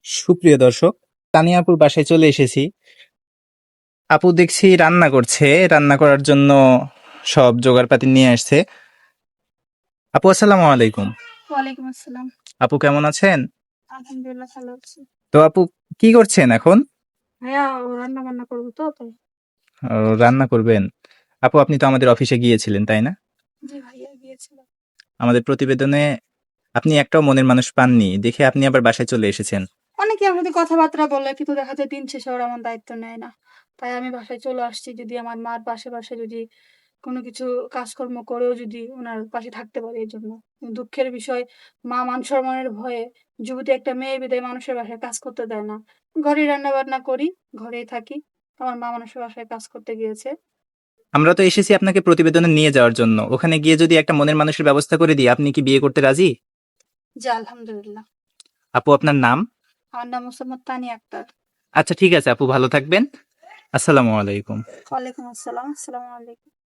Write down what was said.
সুপ্রিয় দর্শক, তানিয়া আপুর বাসায় চলে এসেছি। আপু দেখছি রান্না করছে, রান্না করার জন্য সব জোগাড়পাতি নিয়ে আসছে। আপু আসসালামু আলাইকুম। ওয়ালাইকুম আসসালাম। আপু কেমন আছেন? আলহামদুলিল্লাহ ভালো আছি। তো আপু কি করছেন এখন? ভাইয়া রান্না বান্না করবো তো তাই। রান্না করবেন? আপু আপনি তো আমাদের অফিসে গিয়েছিলেন তাই না? জি ভাইয়া গিয়েছিলাম। আমাদের প্রতিবেদনে আপনি একটাও মনের মানুষ পাননি দেখে আপনি আবার বাসায় চলে এসেছেন। অনেকে আমার সাথে কথাবার্তা বলে কিন্তু দেখা যায় দিন শেষে ওরা আমার দায়িত্ব নেয় না। তাই আমি বাসায় চলে আসছি, যদি আমার মার পাশে যদি কোনো কিছু কাজকর্ম করেও যদি ওনার পাশে থাকতে পারি এই জন্য। দুঃখের বিষয়, মা মান সম্মানের ভয়ে যুবতী একটা মেয়ে বিদায় মানুষের বাসায় কাজ করতে দেয় না। ঘরেই রান্না বান্না করি, ঘরেই থাকি। আমার মা মানুষের বাসায় কাজ করতে গিয়েছে। আমরা তো এসেছি আপনাকে প্রতিবেদনে নিয়ে যাওয়ার জন্য, ওখানে গিয়ে যদি একটা মনের মানুষের ব্যবস্থা করে দিই, আপনি কি বিয়ে করতে রাজি? জি আলহামদুলিল্লাহ। আপু আপনার নাম? আমার নাম মোসাম্মদ তানিয়া আক্তার। আচ্ছা ঠিক আছে আপু, ভালো থাকবেন। আসসালামু আলাইকুম। ওয়ালাইকুম আসসালাম। আসসালামু আলাইকুম।